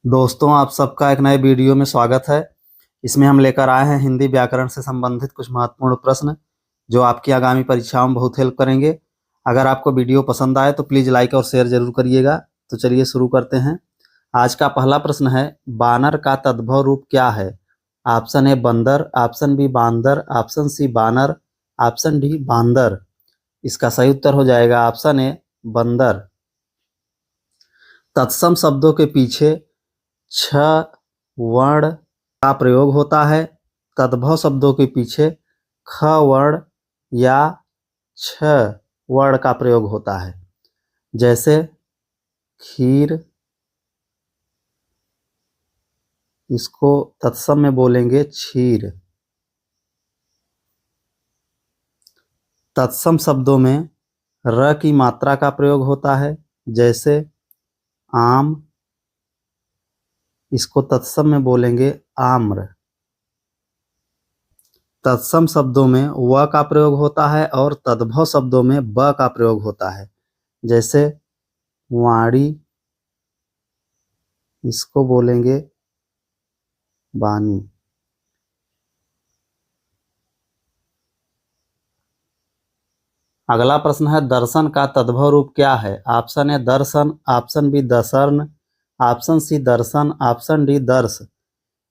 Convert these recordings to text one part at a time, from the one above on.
दोस्तों, आप सबका एक नए वीडियो में स्वागत है। इसमें हम लेकर आए हैं हिंदी व्याकरण से संबंधित कुछ महत्वपूर्ण प्रश्न जो आपकी आगामी परीक्षाओं में बहुत हेल्प करेंगे। अगर आपको वीडियो पसंद आए तो प्लीज़ लाइक और शेयर जरूर करिएगा। तो चलिए शुरू करते हैं। आज का पहला प्रश्न है, बानर का तद्भव रूप क्या है? ऑप्शन ए बंदर, ऑप्शन बी बांदर, ऑप्शन सी बानर, ऑप्शन डी बांदर। इसका सही उत्तर हो जाएगा ऑप्शन ए बंदर। तत्सम शब्दों के पीछे छ वर्ण का प्रयोग होता है। तद्भव शब्दों के पीछे ख वर्ण या छ वर्ण का प्रयोग होता है। जैसे खीर, इसको तत्सम में बोलेंगे क्षीर। तत्सम शब्दों में र की मात्रा का प्रयोग होता है। जैसे आम, इसको तत्सम में बोलेंगे आम्र। तत्सम शब्दों में व का प्रयोग होता है और तद्भव शब्दों में ब का प्रयोग होता है। जैसे वाणी, इसको बोलेंगे वाणी। अगला प्रश्न है, दर्शन का तद्भव रूप क्या है? ऑप्शन ए दर्शन, ऑप्शन बी दर्शन, ऑप्शन सी दर्शन, ऑप्शन डी दर्श।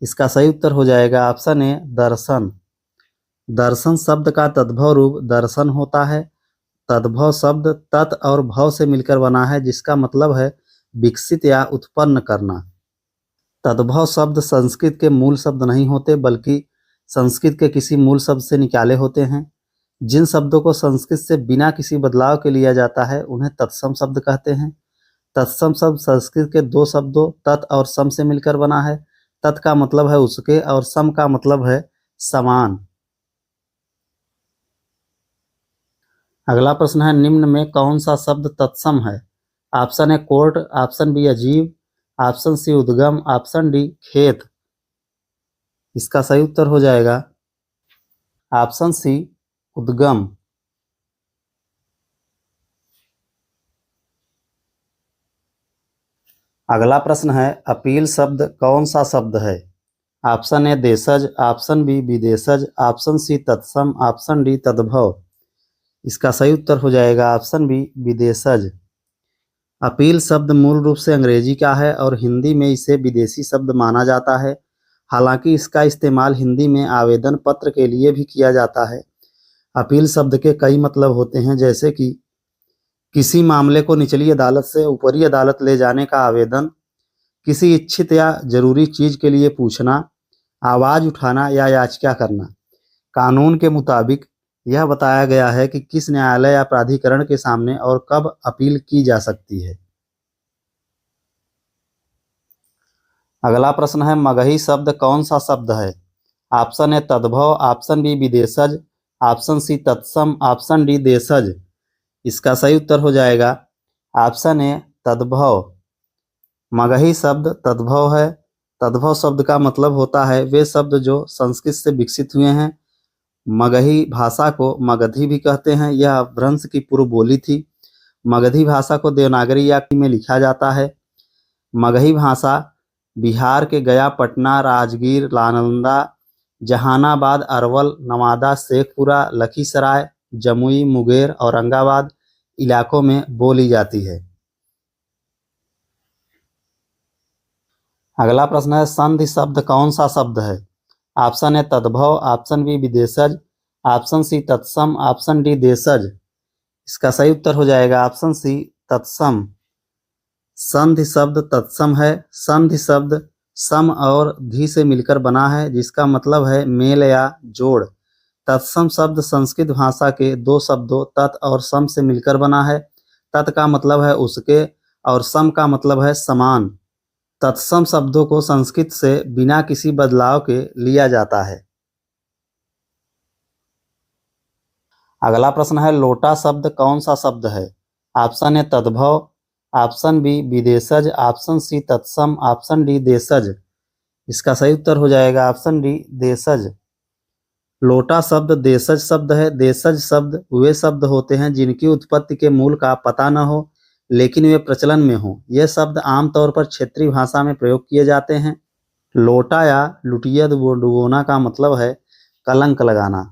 इसका सही उत्तर हो जाएगा ऑप्शन ए दर्शन। दर्शन शब्द का तद्भव रूप दर्शन होता है। तद्भव शब्द तत् और भव से मिलकर बना है, जिसका मतलब है विकसित या उत्पन्न करना। तद्भव शब्द संस्कृत के मूल शब्द नहीं होते, बल्कि संस्कृत के किसी मूल शब्द से निकाले होते हैं। जिन शब्दों को संस्कृत से बिना किसी बदलाव के लिया जाता है उन्हें तत्सम शब्द कहते हैं। तत्सम शब्द संस्कृत के दो शब्दों तत् और सम से मिलकर बना है। तत् का मतलब है उसके और सम का मतलब है समान। अगला प्रश्न है, निम्न में कौन सा शब्द तत्सम है? Option A court, option B अजीब, ऑप्शन सी उद्गम, ऑप्शन डी खेत। इसका सही उत्तर हो जाएगा ऑप्शन सी उद्गम। अगला प्रश्न है, अपील शब्द कौन सा शब्द है? ऑप्शन ए देशज, ऑप्शन बी विदेशज, ऑप्शन सी तत्सम, ऑप्शन डी तद्भव। इसका सही उत्तर हो जाएगा ऑप्शन बी विदेशज। अपील शब्द मूल रूप से अंग्रेजी का है और हिंदी में इसे विदेशी शब्द माना जाता है। हालांकि इसका इस्तेमाल हिंदी में आवेदन पत्र के लिए भी किया जाता है। अपील शब्द के कई मतलब होते हैं, जैसे कि किसी मामले को निचली अदालत से ऊपरी अदालत ले जाने का आवेदन, किसी इच्छित या जरूरी चीज के लिए पूछना, आवाज उठाना या याचिका करना। कानून के मुताबिक यह बताया गया है कि किस न्यायालय या प्राधिकरण के सामने और कब अपील की जा सकती है। अगला प्रश्न है, मगही शब्द कौन सा शब्द है? ऑप्शन ए तद्भव, ऑप्शन बी विदेशज, ऑप्शन सी तत्सम, ऑप्शन डी देशज। इसका सही उत्तर हो जाएगा ऑप्शन ए तद्भव। मगही शब्द तद्भव है। तद्भव शब्द का मतलब होता है वे शब्द जो संस्कृत से विकसित हुए हैं। मगही भाषा को मगधी भी कहते हैं। यह अपभ्रंश की पूर्व बोली थी। मगधी भाषा को देवनागरी या में लिखा जाता है। मगही भाषा बिहार के गया, पटना, राजगीर, नालंदा, जहानाबाद, अरवल, नवादा, शेखपुरा, लखीसराय, जमुई, मुंगेर, औरंगाबाद इलाकों में बोली जाती है। अगला प्रश्न है, संधि शब्द कौन सा शब्द है? ऑप्शन ए तद्भव, ऑप्शन बी विदेशज, ऑप्शन सी तत्सम, ऑप्शन डी देशज। इसका सही उत्तर हो जाएगा ऑप्शन सी तत्सम। संधि शब्द तत्सम है। संधि शब्द सम और धी से मिलकर बना है, जिसका मतलब है मेल या जोड़। तत्सम शब्द संस्कृत भाषा के दो शब्दों तत् और सम से मिलकर बना है। तत् का मतलब है उसके और सम का मतलब है समान। तत्सम शब्दों को संस्कृत से बिना किसी बदलाव के लिया जाता है। अगला प्रश्न है, लोटा शब्द कौन सा शब्द है? ऑप्शन ए तद्भव, ऑप्शन बी विदेशज, ऑप्शन सी तत्सम, ऑप्शन डी देशज। इसका सही उत्तर हो जाएगा ऑप्शन डी देशज। लोटा शब्द देशज शब्द है। देशज शब्द वे शब्द होते हैं जिनकी उत्पत्ति के मूल का पता न हो लेकिन वे प्रचलन में हों। ये शब्द आमतौर पर क्षेत्रीय भाषा में प्रयोग किए जाते हैं। लोटा या लुटिया डुबोना का मतलब है कलंक लगाना।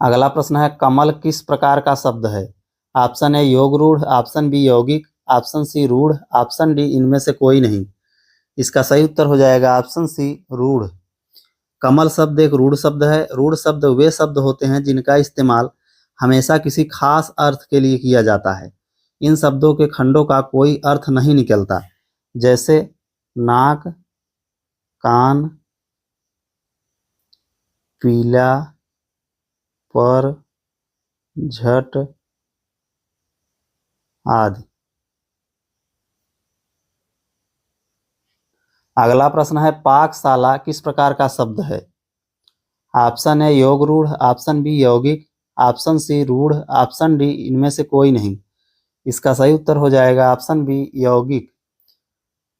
अगला प्रश्न है, कमल किस प्रकार का शब्द है? ऑप्शन ए योग रूढ़, ऑप्शन बी यौगिक, ऑप्शन सी रूढ़, ऑप्शन डी इनमें से कोई नहीं। इसका सही उत्तर हो जाएगा ऑप्शन सी रूढ़। कमल शब्द एक रूढ़ शब्द है। रूढ़ शब्द वे शब्द होते हैं जिनका इस्तेमाल हमेशा किसी खास अर्थ के लिए किया जाता है। इन शब्दों के खंडों का कोई अर्थ नहीं निकलता, जैसे नाक, कान, पीला, पर, झट आदि। अगला प्रश्न है, पाकशाला किस प्रकार का शब्द है? ऑप्शन ए योग रूढ़, ऑप्शन बी यौगिक, ऑप्शन सी रूढ़, ऑप्शन डी इनमें से कोई नहीं। इसका सही उत्तर हो जाएगा ऑप्शन बी यौगिक।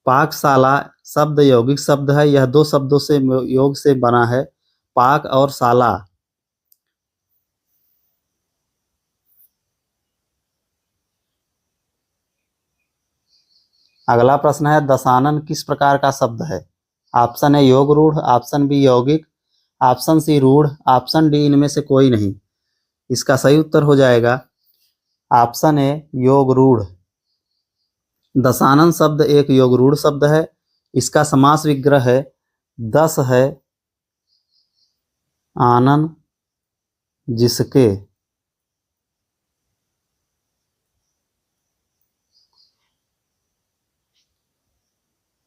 पाकशाला शब्द यौगिक शब्द है। यह दो शब्दों से योग से बना है, पाक और शाला। अगला प्रश्न है, दशानन किस प्रकार का शब्द है? ऑप्शन ए योग रूढ़, ऑप्शन बी यौगिक, ऑप्शन सी रूढ़, ऑप्शन डी इनमें से कोई नहीं। इसका सही उत्तर हो जाएगा ऑप्शन ए योग रूढ़। दशानन शब्द एक योग रूढ़ शब्द है। इसका समास विग्रह है दस है आनन जिसके।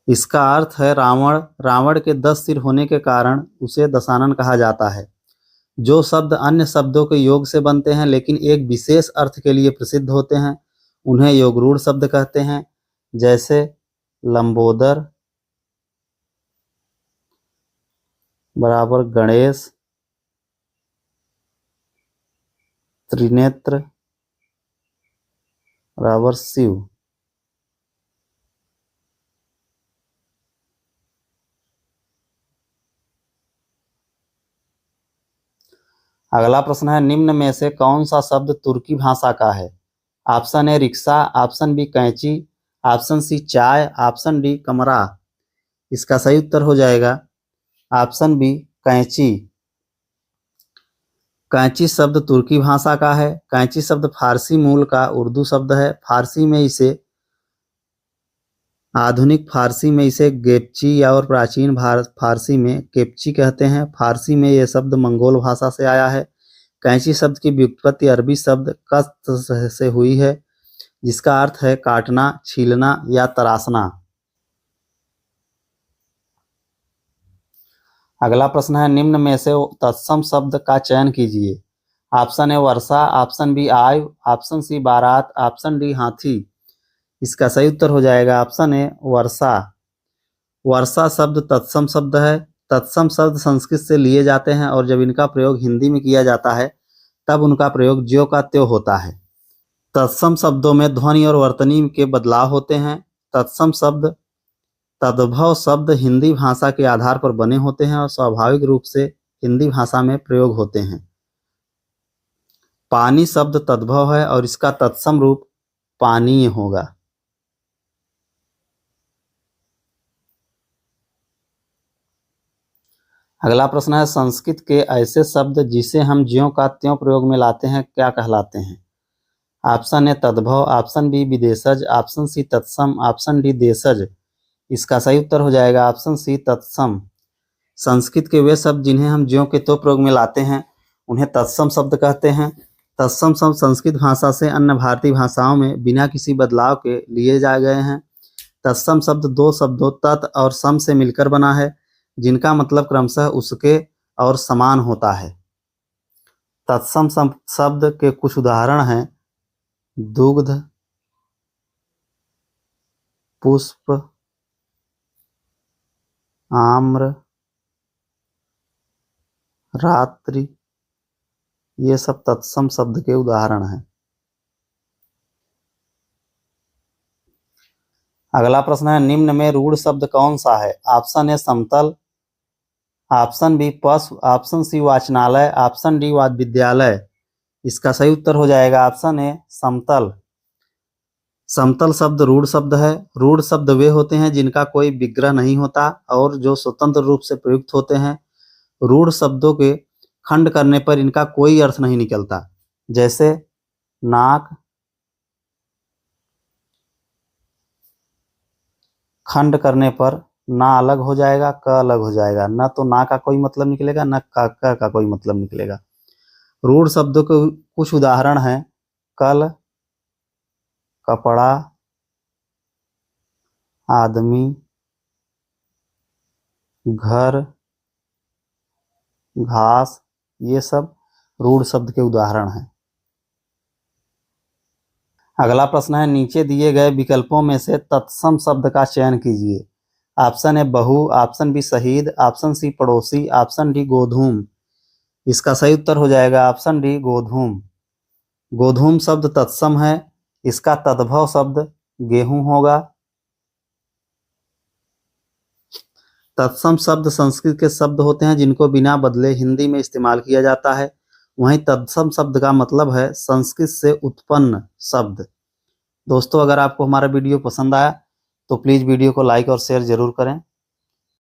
इसका अर्थ है रावण। रावण के 10 सिर होने के कारण उसे दशानन कहा जाता है। जो शब्द अन्य शब्दों के योग से बनते हैं लेकिन एक विशेष अर्थ के लिए प्रसिद्ध होते हैं, उन्हें योगरूढ़ शब्द कहते हैं। जैसे लंबोदर बराबर गणेश, त्रिनेत्र बराबर शिव। अगला प्रश्न है, निम्न में से कौन सा शब्द तुर्की भाषा का है? ऑप्शन ए रिक्शा, ऑप्शन बी कैंची, ऑप्शन सी चाय, ऑप्शन डी कमरा। इसका सही उत्तर हो जाएगा ऑप्शन बी कैंची। कैंची शब्द तुर्की भाषा का है। कैंची शब्द फारसी मूल का उर्दू शब्द है। आधुनिक फारसी में इसे गेपची या और प्राचीन फारसी में केपची कहते हैं। फारसी में यह शब्द मंगोल भाषा से आया है। कैंची शब्द की व्युत्पत्ति अरबी शब्द कस्त से हुई है, जिसका अर्थ है काटना, छीलना या तराशना। अगला प्रश्न है, निम्न में से तत्सम शब्द का चयन कीजिए। ऑप्शन ए वर्षा, ऑप्शन बी आयु, ऑप्शन सी बारात, ऑप्शन डी हाथी। इसका सही उत्तर हो जाएगा ऑप्शन ए वर्षा। वर्षा शब्द तत्सम शब्द है। तत्सम शब्द संस्कृत से लिए जाते हैं और जब इनका प्रयोग हिंदी में किया जाता है तब उनका प्रयोग ज्यों का त्यों होता है। तत्सम शब्दों में ध्वनि और वर्तनी के बदलाव होते हैं। तत्सम शब्द तद्भव शब्द हिंदी भाषा के आधार पर बने होते हैं और स्वाभाविक रूप से हिंदी भाषा में प्रयोग होते हैं। पानी शब्द तद्भव है और इसका तत्सम रूप पानीय होगा। अगला प्रश्न है, संस्कृत के ऐसे शब्द जिसे हम ज्यों का त्यों प्रयोग में लाते हैं क्या कहलाते हैं? ऑप्शन ए तद्भव, ऑप्शन बी विदेशज, ऑप्शन सी तत्सम, ऑप्शन डी देशज। इसका सही उत्तर हो जाएगा ऑप्शन सी तत्सम। संस्कृत के वे शब्द जिन्हें हम ज्यों के त्यों प्रयोग में लाते हैं उन्हें तत्सम शब्द कहते हैं। तत्सम शब्द संस्कृत भाषा से अन्य भारतीय भाषाओं में बिना किसी बदलाव के लिए जा गए हैं। तत्सम शब्द दो शब्दों तत् और सम से मिलकर बना है, जिनका मतलब क्रमशः उसके और समान होता है। तत्सम शब्द के कुछ उदाहरण हैं दुग्ध, पुष्प, आम्र, रात्रि। ये सब तत्सम शब्द के उदाहरण हैं। अगला प्रश्न है, निम्न में रूढ़ शब्द कौन सा है? ऑप्शन ए समतल, ऑप्शन बी पशु, ऑप्शन सी वाचनालय, ऑप्शन डी विद्यालय। इसका सही उत्तर हो जाएगा ऑप्शन ए समतल। समतल शब्द रूढ़ शब्द है। रूढ़ शब्द वे होते हैं जिनका कोई विग्रह नहीं होता और जो स्वतंत्र रूप से प्रयुक्त होते हैं। रूढ़ शब्दों के खंड करने पर इनका कोई अर्थ नहीं निकलता। जैसे नाक, खंड करने पर ना अलग हो जाएगा, क अलग हो जाएगा। न तो ना का कोई मतलब निकलेगा, न क का कोई मतलब निकलेगा। रूढ़ शब्दों के कुछ उदाहरण हैं कल, कपड़ा, आदमी, घर, घास, ये सब रूढ़ शब्द के उदाहरण हैं। अगला प्रश्न है, नीचे दिए गए विकल्पों में से तत्सम शब्द का चयन कीजिए। ऑप्शन ए बहु, ऑप्शन बी शहीद, ऑप्शन सी पड़ोसी, ऑप्शन डी गोधूम। इसका सही उत्तर हो जाएगा ऑप्शन डी गोधूम। गोधूम शब्द तत्सम है। इसका तद्भव शब्द गेहूं होगा। तत्सम शब्द संस्कृत के शब्द होते हैं जिनको बिना बदले हिंदी में इस्तेमाल किया जाता है। वहीं तत्सम शब्द का मतलब है संस्कृत से उत्पन्न शब्द। दोस्तों, अगर आपको हमारा वीडियो पसंद आया तो प्लीज़ वीडियो को लाइक और शेयर जरूर करें।